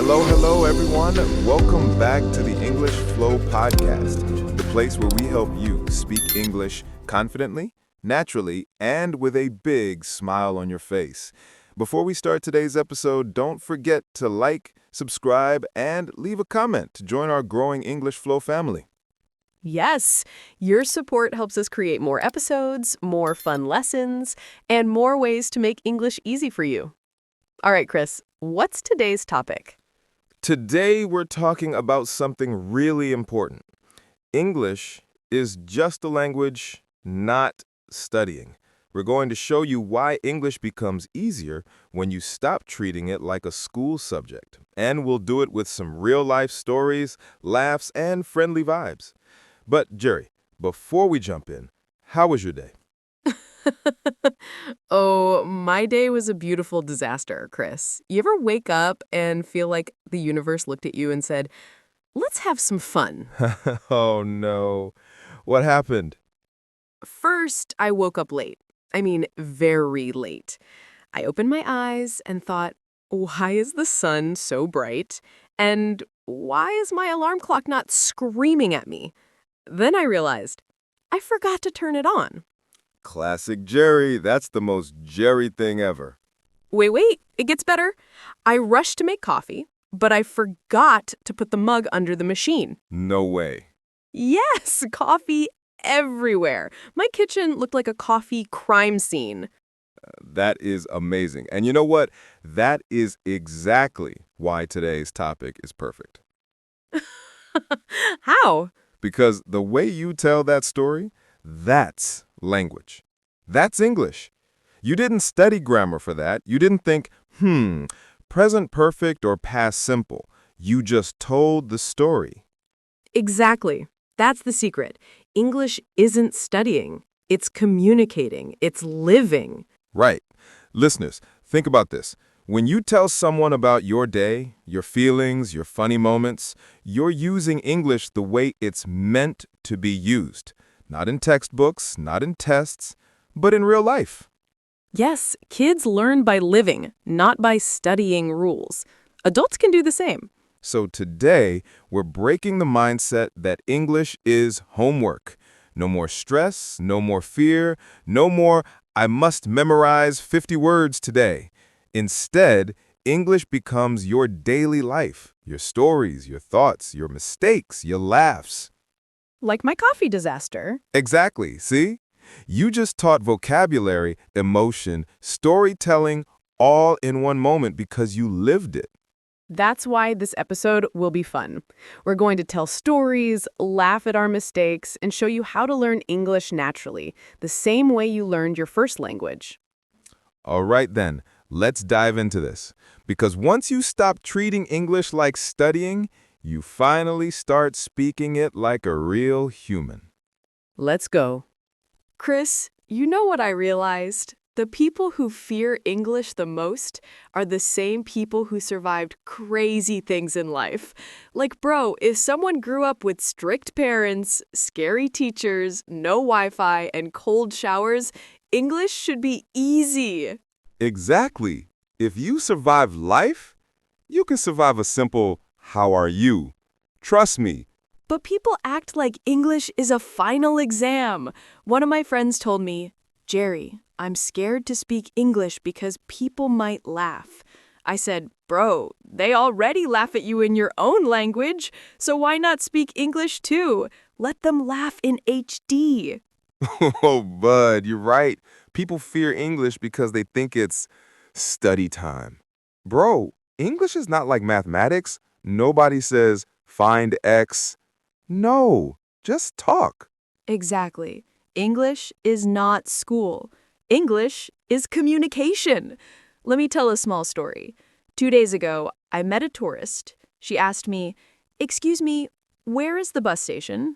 Hello, everyone. Welcome back to the English Flow Podcast, the place where we help you speak English confidently, naturally, and with a big smile on your face. Before we start today's episode, don't forget to like, subscribe, and leave a comment to join our growing English Flow family. Yes, your support helps us create more episodes, more fun lessons, and more ways to make English easy for you. All right, Chris, what's today's topic? Today, we're talking about something really important. English is just a language, not studying. We're going to show you why English becomes easier when you stop treating it like a school subject. And we'll do it with some real-life stories, laughs, and friendly vibes. But, Jerry, before we jump in, how was your day? Oh, my day was a beautiful disaster, Chris. You ever wake up and feel like the universe looked at you and said, let's have some fun? Oh, no. What happened? First, I woke up late. I mean, very late. I opened my eyes and thought, why is the sun so bright? And why is my alarm clock not screaming at me? Then I realized I forgot to turn it on. Classic Jerry. That's the most Jerry thing ever. Wait, it gets better. I rushed to make coffee, but I forgot to put the mug under the machine. No way. Yes, coffee everywhere. My kitchen looked like a coffee crime scene. That is amazing. And you know what? That is exactly why today's topic is perfect. How? Because the way you tell that story, that's language. That's English. You didn't study grammar for that. You didn't think, present perfect or past simple. You just told the story. Exactly. That's the secret. English isn't studying. It's communicating. It's living. Right. Listeners, think about this. When you tell someone about your day, your feelings, your funny moments, you're using English the way it's meant to be used. Not in textbooks, not in tests, but in real life. Yes, kids learn by living, not by studying rules. Adults can do the same. So today, we're breaking the mindset that English is homework. No more stress, no more fear, no more, I must memorize 50 words today. Instead, English becomes your daily life, your stories, your thoughts, your mistakes, your laughs. Like my coffee disaster. Exactly, see? You just taught vocabulary, emotion, storytelling all in one moment because you lived it. That's why this episode will be fun. We're going to tell stories, laugh at our mistakes, and show you how to learn English naturally, the same way you learned your first language. All right then, let's dive into this. Because once you stop treating English like studying, you finally start speaking it like a real human. Let's go. Chris, you know what I realized? The people who fear English the most are the same people who survived crazy things in life. Like, bro, if someone grew up with strict parents, scary teachers, no Wi-Fi, and cold showers, English should be easy. Exactly. If you survive life, you can survive a simple, how are you? Trust me. But people act like English is a final exam. One of my friends told me, Jerry, I'm scared to speak English because people might laugh. I said, bro, they already laugh at you in your own language, so why not speak English too? Let them laugh in HD. Oh, bud, you're right. People fear English because they think it's study time. Bro, English is not like mathematics. Nobody says, find X. No, just talk. Exactly. English is not school. English is communication. Let me tell a small story. 2 days ago, I met a tourist. She asked me, "Excuse me, where is the bus station?"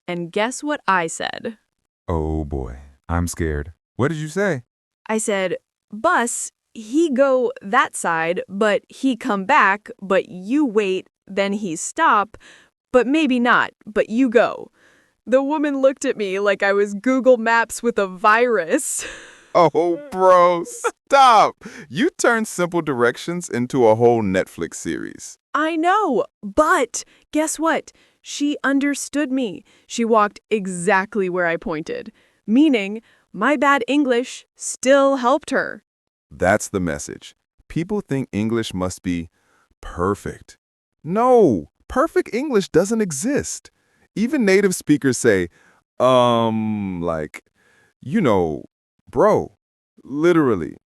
And guess what I said? Oh boy, I'm scared. What did you say? I said, "Bus, he go that side, but he come back, but you wait, then he stop, but maybe not, but you go." The woman looked at me like I was Google Maps with a virus. Oh, bro, stop. You turned simple directions into a whole Netflix series. I know, but guess what? She understood me. She walked exactly where I pointed, meaning my bad English still helped her. That's the message. People think English must be perfect. No, perfect English doesn't exist. Even native speakers say, like, bro, literally.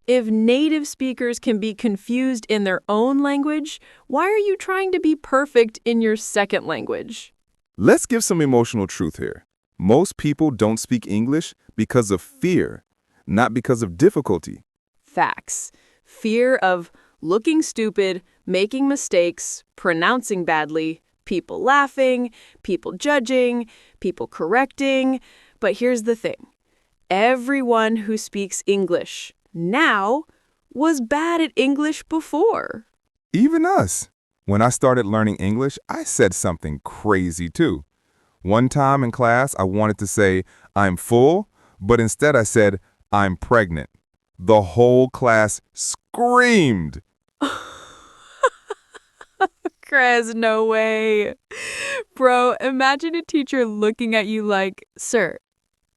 If native speakers can be confused in their own language, why are you trying to be perfect in your second language? Let's give some emotional truth here. Most people don't speak English because of fear, not because of difficulty. Facts. Fear of looking stupid, making mistakes, pronouncing badly, people laughing, people judging, people correcting. But here's the thing. Everyone who speaks English now was bad at English before. Even us. When I started learning English, I said something crazy too. One time in class, I wanted to say, I'm full, but instead I said, I'm pregnant. The whole class screamed. Chris, no way. Bro, imagine a teacher looking at you like, sir,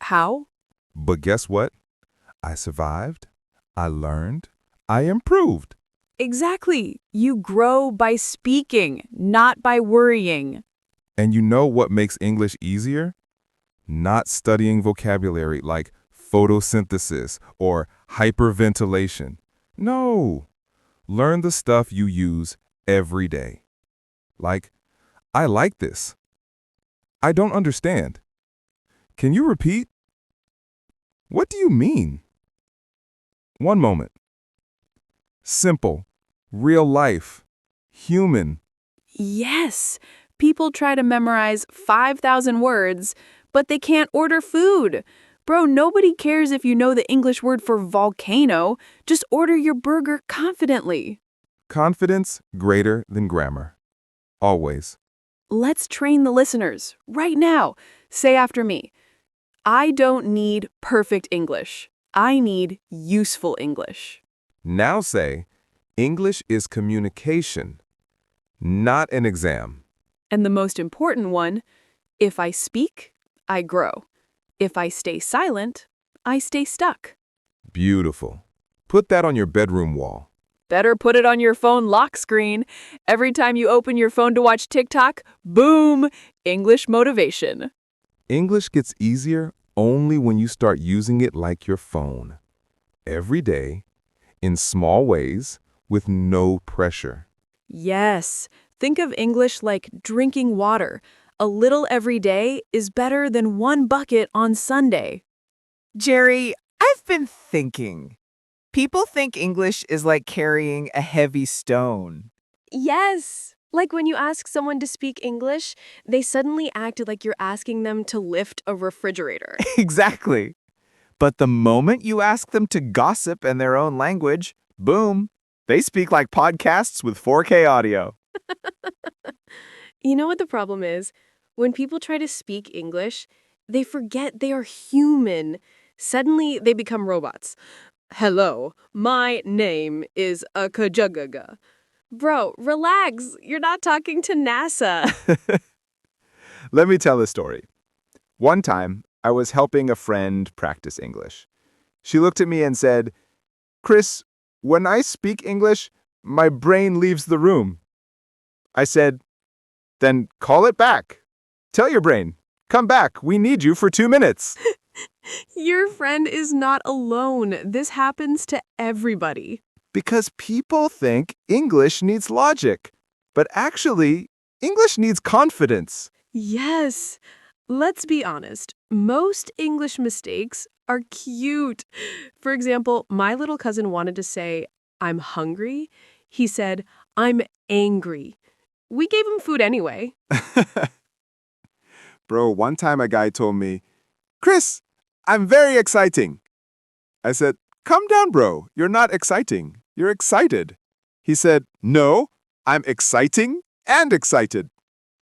how? But guess what? I survived. I learned. I improved. Exactly. You grow by speaking, not by worrying. And you know what makes English easier? Not studying vocabulary like photosynthesis or hyperventilation. No. Learn the stuff you use every day. Like, I like this. I don't understand. Can you repeat? What do you mean? One moment. Simple, real life, human. Yes. People try to memorize 5,000 words, but they can't order food. Bro, nobody cares if you know the English word for volcano. Just order your burger confidently. Confidence greater than grammar. Always. Let's train the listeners right now. Say after me. I don't need perfect English. I need useful English. Now say, English is communication, not an exam. And the most important one, if I speak, I grow. If I stay silent, I stay stuck. Beautiful. Put that on your bedroom wall. Better put it on your phone lock screen. Every time you open your phone to watch TikTok, boom, English motivation. English gets easier only when you start using it like your phone. Every day, in small ways, with no pressure. Yes, think of English like drinking water. A little every day is better than one bucket on Sunday. Jerry, I've been thinking. People think English is like carrying a heavy stone. Yes. Like when you ask someone to speak English, they suddenly act like you're asking them to lift a refrigerator. Exactly. But the moment you ask them to gossip in their own language, boom, they speak like podcasts with 4K audio. You know what the problem is? When people try to speak English, they forget they are human. Suddenly, they become robots. Hello, my name is Akajugaga. Bro, relax. You're not talking to NASA. Let me tell a story. One time, I was helping a friend practice English. She looked at me and said, Chris, when I speak English, my brain leaves the room. I said, then call it back. Tell your brain, come back. We need you for 2 minutes. Your friend is not alone. This happens to everybody. Because people think English needs logic. But actually, English needs confidence. Yes. Let's be honest. Most English mistakes are cute. For example, my little cousin wanted to say, I'm hungry. He said, I'm angry. We gave him food anyway. Bro, one time a guy told me, Chris, I'm very exciting. I said, calm down, bro. You're not exciting. You're excited. He said, no, I'm exciting and excited.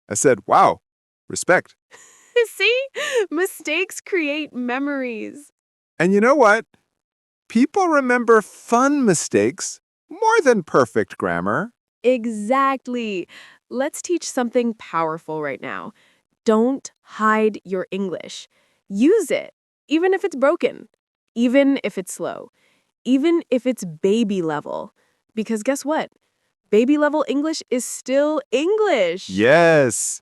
I said, wow, respect. See? Mistakes create memories. And you know what? People remember fun mistakes more than perfect grammar. Exactly. Let's teach something powerful right now. Don't hide your English. Use it, even if it's broken, even if it's slow, even if it's baby level. Because guess what? Baby level English is still English. Yes.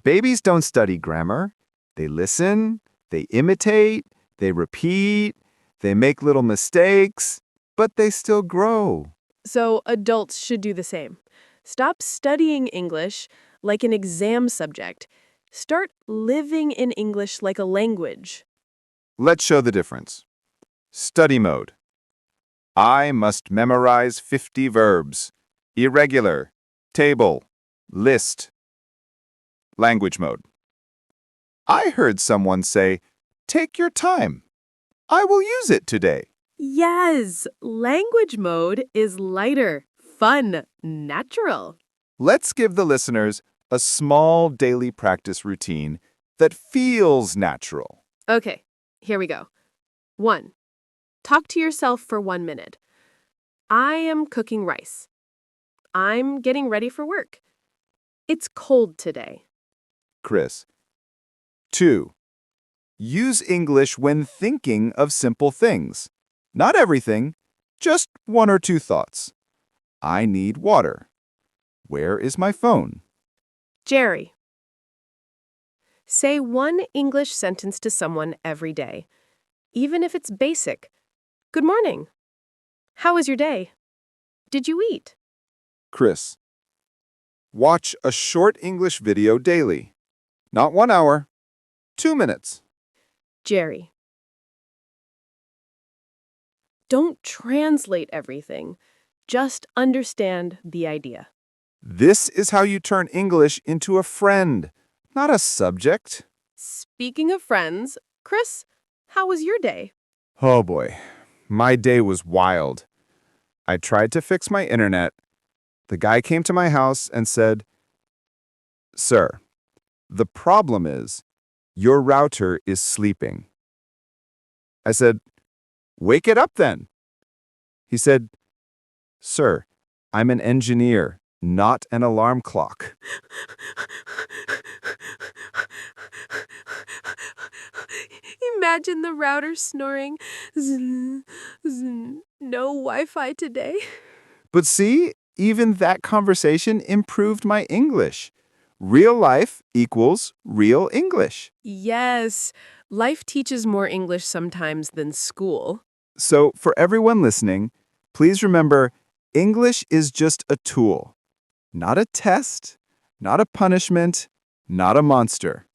Babies don't study grammar. They listen, they imitate, they repeat, they make little mistakes, but they still grow. So adults should do the same. Stop studying English like an exam subject. Start living in English like a language. Let's show the difference. Study mode. I must memorize 50 verbs. Irregular. Table. List. Language mode. I heard someone say, take your time. I will use it today. Yes, language mode is lighter, fun, natural. Let's give the listeners a small daily practice routine that feels natural. Okay, here we go. 1. Talk to yourself for 1 minute. I am cooking rice. I'm getting ready for work. It's cold today. Chris. 2. Use English when thinking of simple things. Not everything, just 1 or 2 thoughts. I need water. Where is my phone? Jerry. Say one English sentence to someone every day, even if it's basic. Good morning. How was your day? Did you eat? Chris. Watch a short English video daily. Not 1 hour, 2 minutes. Jerry. Don't translate everything. Just understand the idea. This is how you turn English into a friend, not a subject. Speaking of friends, Chris, how was your day? Oh boy, my day was wild. I tried to fix my internet. The guy came to my house and said, "Sir, the problem is your router is sleeping." I said, "Wake it up then." He said, "Sir, I'm an engineer, not an alarm clock." Imagine the router snoring. Zzz, zzz, no Wi-Fi today. But see, even that conversation improved my English. Real life equals real English. Yes, life teaches more English sometimes than school. So, for everyone listening, please remember English is just a tool, not a test, not a punishment, not a monster.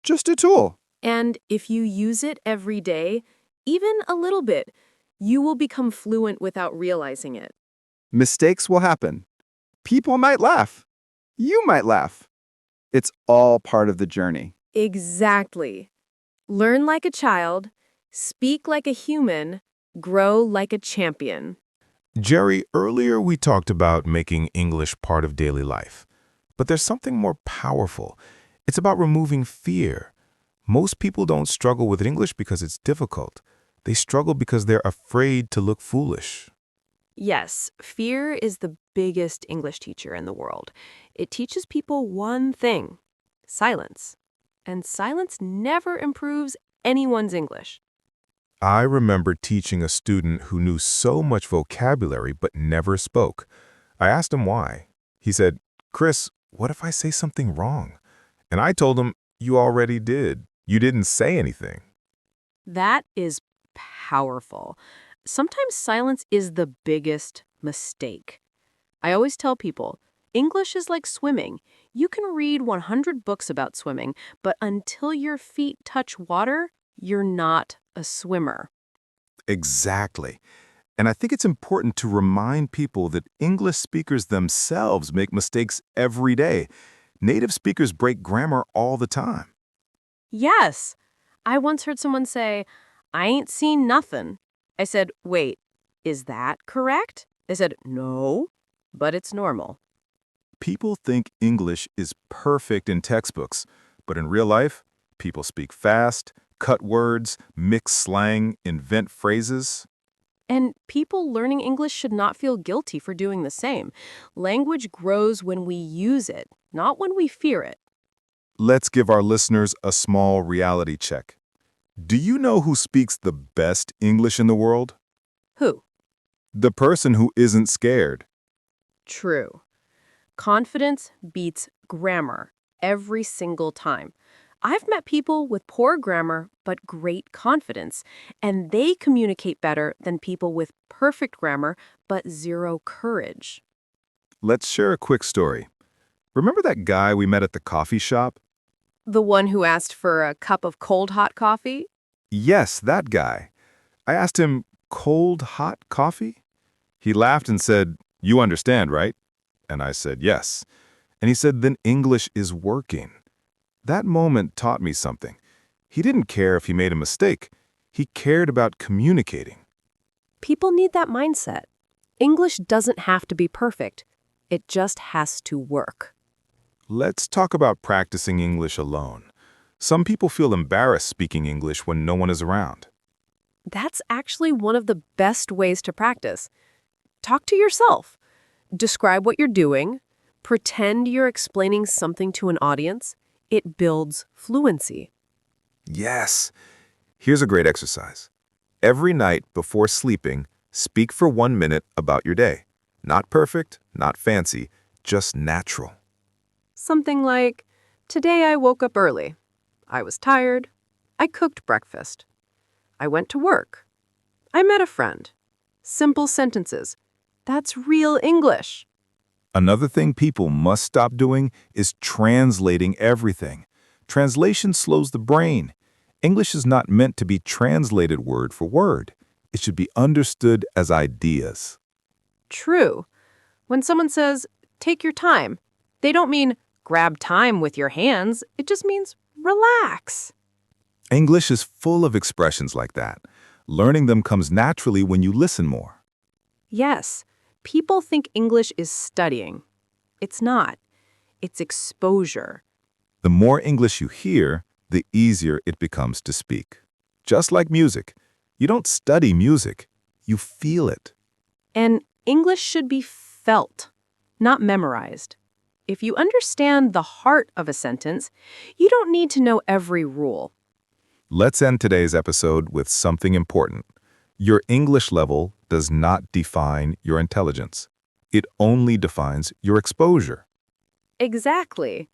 Just a tool. And if you use it every day, even a little bit, you will become fluent without realizing it. Mistakes will happen. People might laugh. You might laugh. It's all part of the journey. Exactly. Learn like a child, speak like a human, grow like a champion. Jerry, earlier we talked about making English part of daily life. But there's something more powerful. It's about removing fear. Most people don't struggle with English because it's difficult. They struggle because they're afraid to look foolish. Yes, fear is the biggest English teacher in the world. It teaches people one thing: silence. And silence never improves anyone's English. I remember teaching a student who knew so much vocabulary but never spoke. I asked him why. He said, "Chris, what if I say something wrong?" And I told him, "You already did. You didn't say anything." That is powerful. Sometimes silence is the biggest mistake. I always tell people, English is like swimming. You can read 100 books about swimming, but until your feet touch water, you're not a swimmer. Exactly. And I think it's important to remind people that English speakers themselves make mistakes every day. Native speakers break grammar all the time. Yes. I once heard someone say, "I ain't seen nothing." I said, "Wait, is that correct?" They said, "No, but it's normal." People think English is perfect in textbooks, but in real life, people speak fast, cut words, mix slang, invent phrases. And people learning English should not feel guilty for doing the same. Language grows when we use it, not when we fear it. Let's give our listeners a small reality check. Do you know who speaks the best English in the world? Who? The person who isn't scared. True. Confidence beats grammar every single time. I've met people with poor grammar but great confidence, and they communicate better than people with perfect grammar but zero courage. Let's share a quick story. Remember that guy we met at the coffee shop? The one who asked for a cup of cold hot coffee? Yes, that guy. I asked him, cold hot coffee? He laughed and said, "You understand, right?" And I said, "Yes." And he said, "Then English is working." That moment taught me something. He didn't care if he made a mistake. He cared about communicating. People need that mindset. English doesn't have to be perfect. It just has to work. Let's talk about practicing English alone. Some people feel embarrassed speaking English when no one is around. That's actually one of the best ways to practice. Talk to yourself. Describe what you're doing. Pretend you're explaining something to an audience. It builds fluency. Yes. Here's a great exercise. Every night before sleeping, speak for 1 minute about your day. Not perfect, not fancy, just natural. Something like, today I woke up early. I was tired. I cooked breakfast. I went to work. I met a friend. Simple sentences. That's real English. Another thing people must stop doing is translating everything. Translation slows the brain. English is not meant to be translated word for word. It should be understood as ideas. True. When someone says, take your time, they don't mean grab time with your hands. It just means relax. English is full of expressions like that. Learning them comes naturally when you listen more. Yes, people think English is studying. It's not. It's exposure. The more English you hear, the easier it becomes to speak. Just like music. You don't study music, you feel it. And English should be felt, not memorized. If you understand the heart of a sentence, you don't need to know every rule. Let's end today's episode with something important. Your English level does not define your intelligence. It only defines your exposure. Exactly.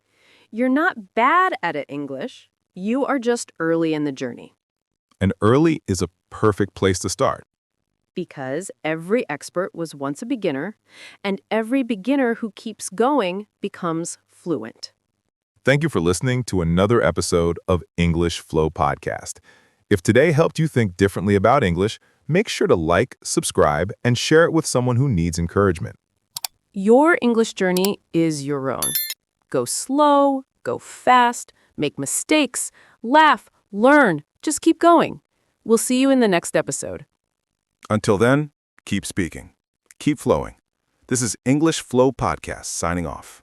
You're not bad at it, English. You are just early in the journey. And early is a perfect place to start. Because every expert was once a beginner, and every beginner who keeps going becomes fluent. Thank you for listening to another episode of English Flow Podcast. If today helped you think differently about English, make sure to like, subscribe, and share it with someone who needs encouragement. Your English journey is your own. Go slow, go fast, make mistakes, laugh, learn. Just keep going. We'll see you in the next episode. Until then, keep speaking. Keep flowing. This is English Flow Podcast signing off.